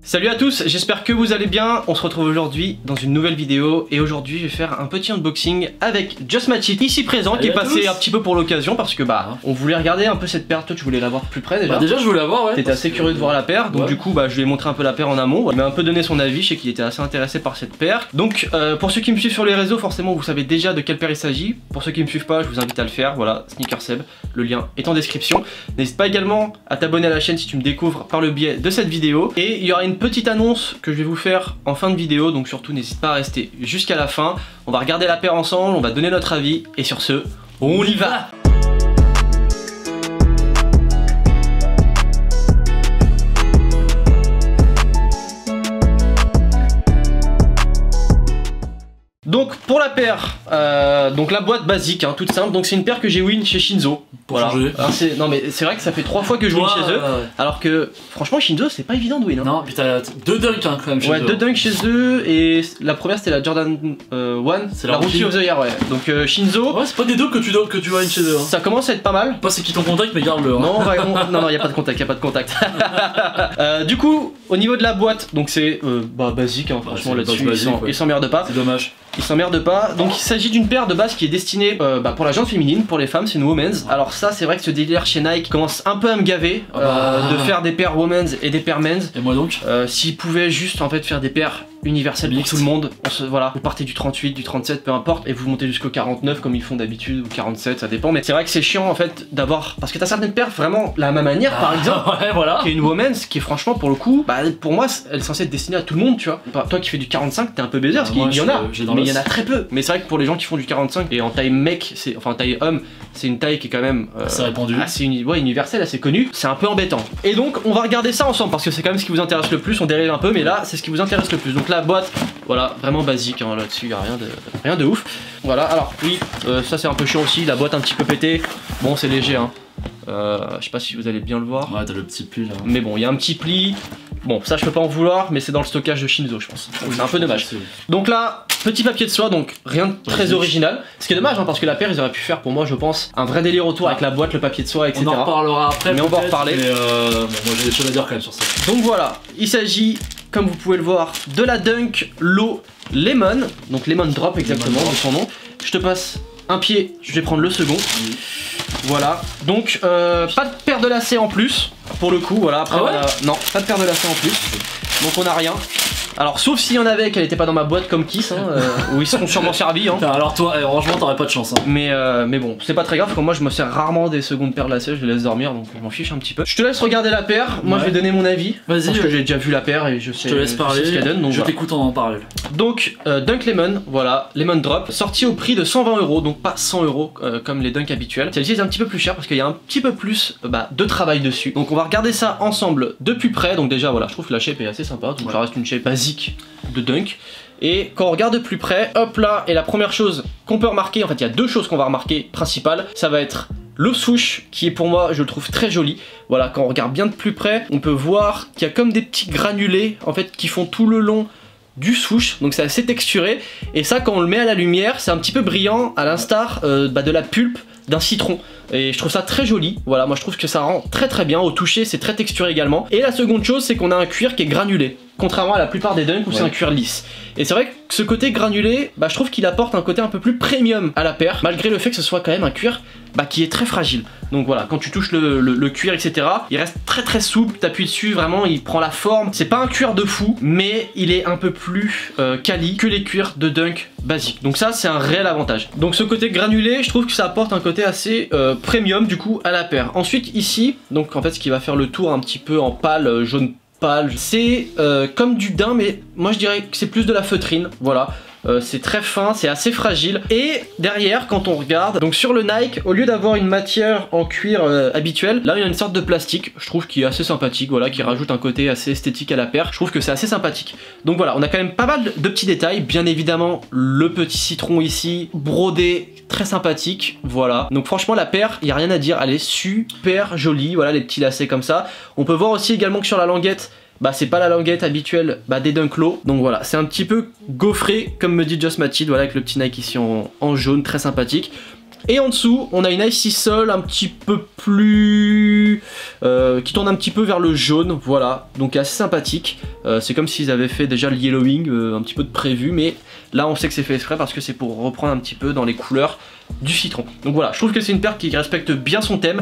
Salut à tous, j'espère que vous allez bien. On se retrouve aujourd'hui dans une nouvelle vidéo et aujourd'hui je vais faire un petit unboxing avec Just Match It ici présent. Salut qui est passé un petit peu pour l'occasion parce que on voulait regarder un peu cette paire. Toi tu voulais la voir de plus près déjà. Bah déjà je voulais la voir, ouais. T'étais assez curieux de voir la paire, donc du coup je lui ai montré un peu la paire en amont. Il m'a un peu donné son avis, je sais qu'il était assez intéressé par cette paire. Donc pour ceux qui me suivent sur les réseaux, forcément vous savez déjà de quelle paire il s'agit. Pour ceux qui me suivent pas, je vous invite à le faire. Voilà, Sneaker Seb, le lien est en description. N'hésite pas également à t'abonner à la chaîne si tu me découvres par le biais de cette vidéo. Et il y aura une petite annonce que je vais vous faire en fin de vidéo, donc surtout n'hésite pas à rester jusqu'à la fin. On va regarder la paire ensemble, on va donner notre avis et sur ce, on y va. Donc pour la paire, donc la boîte basique, hein, toute simple, donc c'est une paire que j'ai win chez Shinzo. Voilà. Non mais c'est vrai que ça fait 3 fois que je win chez eux, alors que franchement Shinzo c'est pas évident de win. Hein. Non, puis t'as 2 dunks hein, quand même chez eux. Ouais, 2 dunks chez eux et la première c'était la Jordan 1, c'est la Rookie of the Year, ouais. Donc Shinzo. Ouais, c'est pas des dunks que tu win chez eux. Hein. Ça commence à être pas mal. Pas c'est qui ton contact mais garde-le. Hein. Non, y a pas de contact, du coup, au niveau de la boîte, donc c'est basique, hein, franchement là-dessus, ils s'emmerdent pas. C'est dommage. Ils s'emmerdent pas. Donc il s'agit d'une paire de base qui est destinée pour la gente féminine, pour les femmes, c'est une women's. Alors ça c'est vrai que ce délire chez Nike commence un peu à me gaver de faire des paires women's et des paires men's. Et moi donc s'ils pouvaient juste en fait faire des paires universelles pour tout le monde, voilà, vous partez du 38, du 37, peu importe, et vous montez jusqu'au 49 comme ils font d'habitude, ou 47, ça dépend. Mais c'est vrai que c'est chiant en fait d'avoir, parce que t'as certaines paires vraiment la même manière par exemple, ouais, voilà. Qui est une women's qui est franchement pour le coup, pour moi elle est censée être destinée à tout le monde, tu vois. Toi qui fais du 45, t'es un peu baiser parce qu'il y en a, mais il y en a très peu. Mais c'est vrai que pour les gens qui font du 45 et en taille mec, enfin taille homme, c'est une taille qui est quand même assez répandue, assez universelle, assez connue. C'est un peu embêtant. Et donc on va regarder ça ensemble parce que c'est quand même ce qui vous intéresse le plus. On dérive un peu, mais là c'est ce qui vous intéresse le plus. Donc la boîte, voilà, vraiment basique hein, là-dessus, il y a rien de ouf. Voilà, alors oui, ça c'est un peu chiant aussi, la boîte un petit peu pétée. Bon, c'est léger hein. Je sais pas si vous allez bien le voir. Ouais, t'as le petit pli là. Mais bon, il y a un petit pli. Bon, ça je peux pas en vouloir, mais c'est dans le stockage de Shinzo, je pense. C'est un peu dommage. Donc là, petit papier de soie, donc rien de très original. Ce qui est dommage, hein, parce que la paire, ils auraient pu faire pour moi, je pense, un vrai délire autour avec la boîte, le papier de soie, etc. On en reparlera après. Mais on va en reparler. Mais bon, moi j'ai des choses à dire quand même sur ça. Donc voilà, il s'agit, comme vous pouvez le voir, de la Dunk Low Lemon. Donc Lemon Drop exactement, de son nom. Je te passe un pied, je vais prendre le second. Voilà, donc pas de paire de lacets en plus, pour le coup, voilà, après non, pas de paire de lacets en plus, donc on a rien. Alors sauf s'il y en avait qu'elle était pas dans ma boîte comme Kiss, hein, où ils seront sûrement servis. Hein. Alors toi, franchement t'aurais pas de chance. Hein. Mais bon, c'est pas très grave, comme moi je me sers rarement des secondes paires de lacets, je les laisse dormir, donc je m'en fiche un petit peu. Je te laisse regarder la paire, moi je vais donner mon avis. Vas-y. Parce que j'ai déjà vu la paire et je sais, te laisse parler, ce qu'elle donne. Donc je t'écoute en parallèle. Donc Dunk Lemon, voilà, Lemon Drop, sorti au prix de 120 €, donc pas 100 € comme les Dunk habituels. Celle-ci est un petit peu plus chère parce qu'il y a un petit peu plus de travail dessus. Donc on va regarder ça ensemble de plus près. Donc déjà voilà, je trouve que la shape est assez sympa, donc ça reste une shape basique de Dunk. Et quand on regarde de plus près, hop là, et la première chose qu'on peut remarquer, en fait il y a deux choses qu'on va remarquer principales, ça va être le swoosh qui est pour moi, je le trouve très joli. Voilà, quand on regarde bien de plus près, on peut voir qu'il y a comme des petits granulés en fait qui font tout le long du swoosh, donc c'est assez texturé, et ça quand on le met à la lumière, c'est un petit peu brillant à l'instar de la pulpe d'un citron. Et je trouve ça très joli, voilà, moi je trouve que ça rend très bien, au toucher c'est très texturé également. Et la seconde chose c'est qu'on a un cuir qui est granulé, contrairement à la plupart des dunks où c'est un cuir lisse. Et c'est vrai que ce côté granulé, je trouve qu'il apporte un côté un peu plus premium à la paire, malgré le fait que ce soit quand même un cuir qui est très fragile. Donc voilà, quand tu touches le cuir etc, il reste très souple, t'appuies dessus, vraiment il prend la forme. C'est pas un cuir de fou, mais il est un peu plus quali que les cuirs de dunk basiques. Donc ça c'est un réel avantage. Donc ce côté granulé, je trouve que ça apporte un côté assez premium du coup à la paire. Ensuite ici, donc en fait ce qui va faire le tour un petit peu en pâle, jaune pâle, c'est comme du daim, mais moi je dirais que c'est plus de la feutrine, voilà. C'est très fin, c'est assez fragile. Et derrière, quand on regarde, donc sur le Nike, au lieu d'avoir une matière en cuir habituelle, là il y a une sorte de plastique, je trouve qui est assez sympathique, voilà, qui rajoute un côté assez esthétique à la paire. Je trouve que c'est assez sympathique. Donc voilà, on a quand même pas mal de petits détails. Bien évidemment, le petit citron ici, brodé, très sympathique, voilà. Donc franchement la paire, il n'y a rien à dire, elle est super jolie, voilà, les petits lacets comme ça. On peut voir aussi également que sur la languette, c'est pas la languette habituelle des Dunk Low. Donc voilà, c'est un petit peu gaufré comme me dit Just Match It, voilà, avec le petit Nike ici en jaune, très sympathique. Et en dessous, on a une Icy Sol un petit peu plus... qui tourne un petit peu vers le jaune, voilà. Donc assez sympathique. C'est comme s'ils avaient fait déjà le yellowing, un petit peu de prévu, mais là on sait que c'est fait exprès parce que c'est pour reprendre un petit peu dans les couleurs du citron. Donc voilà, je trouve que c'est une paire qui respecte bien son thème,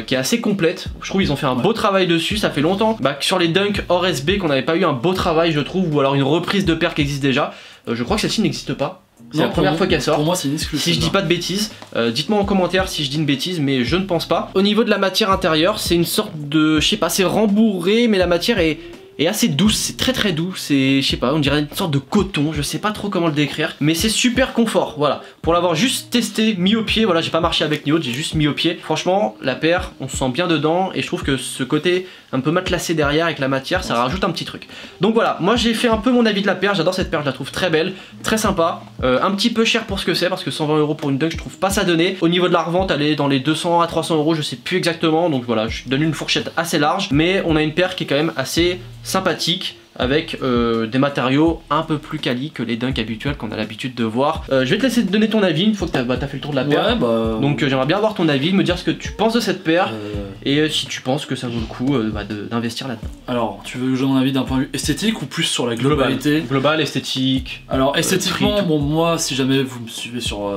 qui est assez complète. Je trouve qu'ils ont fait un beau travail dessus. Ça fait longtemps que sur les Dunk hors SB qu'on n'avait pas eu un beau travail, je trouve, ou alors une reprise de paire qui existe déjà. Je crois que celle-ci n'existe pas. C'est la première fois qu'elle sort. Pour moi, c'est une exclusive. Si je dis pas de bêtises, dites-moi en commentaire si je dis une bêtise, mais je ne pense pas. Au niveau de la matière intérieure, c'est une sorte de, je sais pas, c'est rembourré, mais la matière est assez douce, c'est très doux, c'est, je sais pas, on dirait une sorte de coton, je sais pas trop comment le décrire, mais c'est super confort, voilà. Pour l'avoir juste testé, mis au pied, voilà, j'ai pas marché avec ni autre, j'ai juste mis au pied. Franchement, la paire, on se sent bien dedans, et je trouve que ce côté un peu matelassé derrière avec la matière, ça rajoute un petit truc. Donc voilà, moi j'ai fait un peu mon avis de la paire, j'adore cette paire, je la trouve très belle, très sympa, un petit peu cher pour ce que c'est, parce que 120 € pour une Dunk, je trouve pas ça donné. Au niveau de la revente, elle est dans les 200 à 300 €, je sais plus exactement, donc voilà, je donne une fourchette assez large, mais on a une paire qui est quand même assez sympathique, avec des matériaux un peu plus quali que les Dunk habituels qu'on a l'habitude de voir. Je vais te laisser te donner ton avis une fois que t'as fait le tour de la paire. Ouais, donc j'aimerais bien avoir ton avis, me dire ce que tu penses de cette paire et si tu penses que ça vaut le coup d'investir là-dedans. Alors, tu veux que je donne mon avis d'un point de vue esthétique ou plus sur la globalité? Global, esthétique. Alors esthétiquement, bon, moi, si jamais vous me suivez sur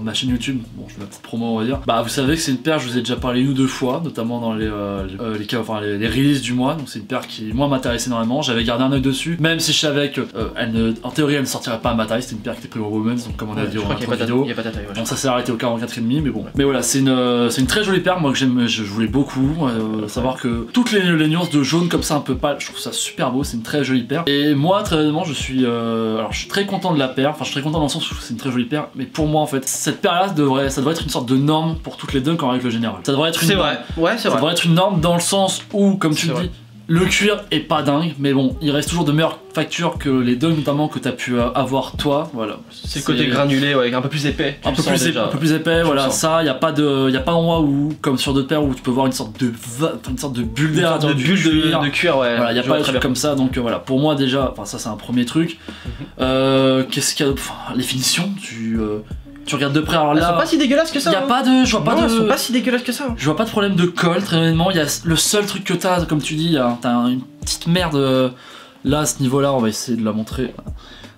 ma chaîne YouTube, bon, je fais ma petite promo, on va dire, bah vous savez que c'est une paire, je vous ai déjà parlé une ou deux fois, notamment dans les releases du mois. Donc c'est une paire qui moi m'intéresse énormément. J'avais gardé un œil dessus, même si je savais que en théorie elle ne sortirait pas à ma taille. C'était une paire qui était prise au Women's, donc comme on a dit dans la vidéo. Il y a pas ta taille. Bon, ça s'est arrêté au 44,5, mais bon. Mais voilà, c'est une très jolie paire, moi que j'aime, je voulais beaucoup. Savoir que toutes les nuances de jaune comme ça un peu pâle, je trouve ça super beau, c'est une très jolie paire. Et moi, très honnêtement, je suis très content de la paire. Enfin, je suis très content dans le sens où c'est une très jolie paire, mais pour moi en fait, cette paire-là ça devrait être une sorte de norme pour toutes les Dunk en règle générale. Ça devrait être une norme. Ouais, c'est vrai. Ça devrait être une norme dans le sens où, comme tu le dis, le cuir est pas dingue, mais bon, il reste toujours de meilleures factures que les Dunk notamment que t'as pu avoir toi, voilà. C'est le côté granulé, ouais, un peu plus épais. Un peu plus épais, voilà. Ça, y a pas d'endroit où, comme sur d'autres paires, où tu peux voir une sorte de bulle d'air, de bulle de cuir, ouais. Voilà, y a pas de truc comme ça, donc voilà. Pour moi déjà, enfin ça c'est un premier truc. Qu'est-ce qu'il y a, les finitions, tu regardes de près, alors là. Elles sont pas si dégueulasses que ça. Je vois pas de. Elles sont pas si dégueulasses que ça. Je vois pas de problème de colle, très honnêtement. Il y a le seul truc que t'as, comme tu dis, t'as une petite merde là à ce niveau-là. On va essayer de la montrer.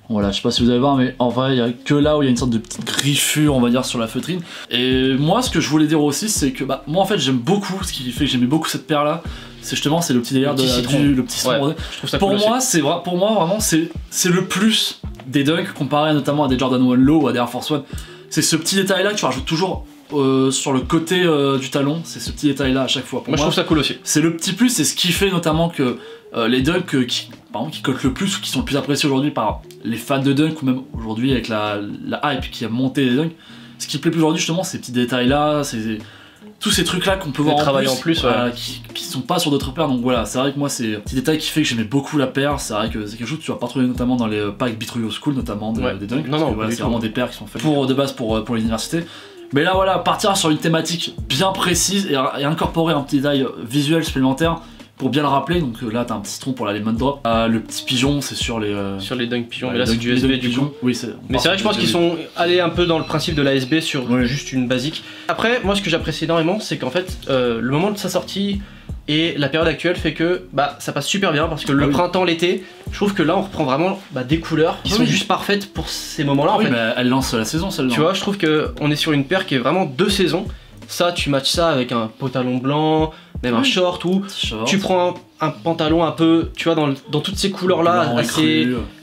Voilà, je sais pas si vous allez voir, mais en vrai, il y a que là où il y a une sorte de petite griffure, on va dire, sur la feutrine. Et moi, ce que je voulais dire aussi, c'est que moi en fait, j'aime beaucoup, ce qui fait que j'aimais beaucoup cette paire-là. C'est justement le petit délire le petit citron. Ouais, je trouve ça pour cool moi, pour moi, vraiment, c'est le plus des Dunk comparé notamment à des Jordan 1 Low ou à des Air Force One. C'est ce petit détail là que tu rajoutes toujours sur le côté du talon, c'est ce petit détail là à chaque fois. Pour moi je trouve ça cool aussi. C'est le petit plus, c'est ce qui fait notamment que les Dunk qui cotent le plus ou qui sont le plus appréciés aujourd'hui par les fans de Dunk ou même aujourd'hui avec la hype qui a monté les Dunk, ce qui plaît plus aujourd'hui justement, ces petits détails là, tous ces trucs là qu'on peut voir en plus qui sont pas sur d'autres paires. Donc voilà, c'est vrai que moi c'est un petit détail qui fait que j'aimais beaucoup la paire. C'est vrai que c'est quelque chose que tu vas pas trouver notamment dans les packs Bitruyo School notamment des Dunk. Non, voilà, c'est vraiment des paires qui sont faites de base pour l'université. Mais là voilà, partir sur une thématique bien précise et incorporer un petit détail visuel supplémentaire pour bien le rappeler. Donc là t'as un petit citron pour la Lemon Drop. Le petit pigeon c'est sur les Dunk pigeons, mais là c'est du SB du coup. Oui, mais c'est vrai que je pense qu'ils sont allés un peu dans le principe de la SB sur juste une basique. Après moi ce que j'apprécie énormément c'est qu'en fait le moment de sa sortie et la période actuelle fait que ça passe super bien parce que le printemps, l'été, je trouve que là on reprend vraiment des couleurs qui sont juste parfaites pour ces moments-là en fait. Mais elle lance la saison celle-là. Tu vois, je trouve qu'on est sur une paire qui est vraiment de saison. Ça, tu matches ça avec un pantalon blanc, même un short ou tu prends un pantalon un peu, tu vois, dans toutes ces couleurs là,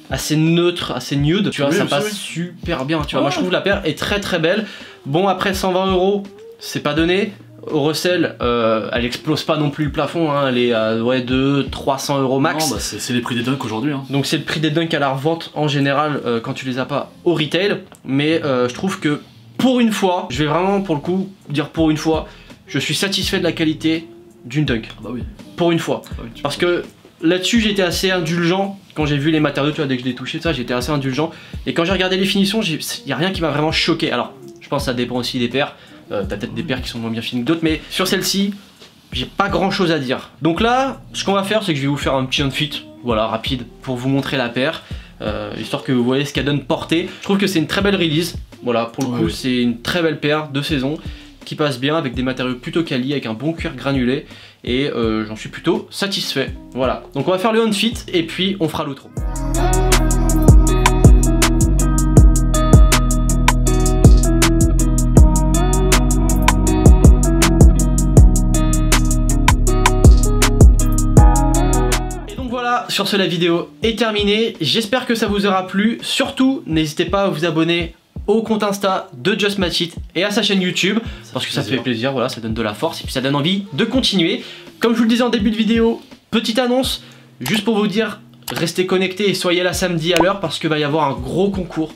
assez neutre, assez nude, tu vois, ça passe super bien, tu vois. Moi je trouve la paire est très belle. Bon, après 120 €, c'est pas donné. Au resell, elle explose pas non plus le plafond, hein. Elle est à 200-300 € max. Non, c'est les prix des Dunk aujourd'hui. Hein. Donc c'est le prix des Dunk à la revente en général quand tu les as pas au retail. Mais je trouve que pour une fois, je vais vraiment pour le coup dire pour une fois, je suis satisfait de la qualité d'une Dunk. Bah oui. Pour une fois. Bah oui, parce que là-dessus j'étais assez indulgent. Quand j'ai vu les matériaux, tu vois, dès que je l'ai touché, ça, j'étais assez indulgent. Et quand j'ai regardé les finitions, il n'y a rien qui m'a vraiment choqué. Alors, je pense que ça dépend aussi des paires. T'as peut-être des paires qui sont moins bien finies que d'autres, mais sur celle-ci, j'ai pas grand chose à dire. Donc là, ce qu'on va faire, c'est que je vais vous faire un petit unfit, voilà, rapide, pour vous montrer la paire. histoire que vous voyez ce qu'elle donne portée. Je trouve que c'est une très belle release, voilà, pour le coup c'est une très belle paire de saison qui passe bien avec des matériaux plutôt quali, avec un bon cuir granulé, et j'en suis plutôt satisfait. Voilà, donc on va faire le on-fit et puis on fera l'outro. Sur ce, la vidéo est terminée, j'espère que ça vous aura plu. Surtout, n'hésitez pas à vous abonner au compte Insta de Just Match It et à sa chaîne YouTube, parce que ça fait plaisir, voilà, ça donne de la force et puis ça donne envie de continuer. Comme je vous le disais en début de vidéo, petite annonce, juste pour vous dire, restez connectés et soyez là samedi à l'heure, parce qu'il va y avoir un gros concours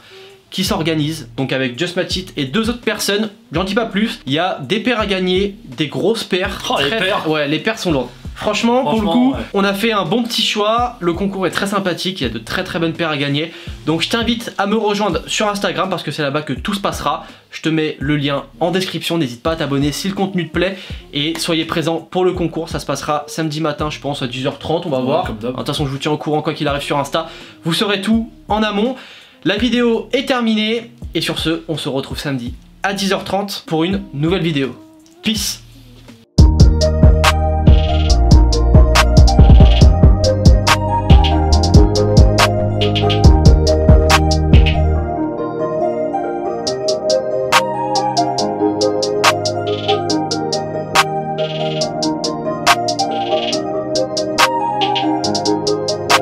qui s'organise, donc avec Just Match It et 2 autres personnes, j'en dis pas plus. Il y a des paires à gagner, des grosses paires. Oh, les paires. Ouais, les paires sont lourdes. Franchement, pour le coup, on a fait un bon petit choix, le concours est très sympathique, il y a de très bonnes paires à gagner. Donc je t'invite à me rejoindre sur Instagram parce que c'est là-bas que tout se passera. Je te mets le lien en description, n'hésite pas à t'abonner si le contenu te plaît. Et soyez présents pour le concours, ça se passera samedi matin je pense à 10h30, on va voir. De toute façon je vous tiens au courant quoi qu'il arrive sur Insta, vous saurez tout en amont. La vidéo est terminée et sur ce, on se retrouve samedi à 10h30 pour une nouvelle vidéo. Peace!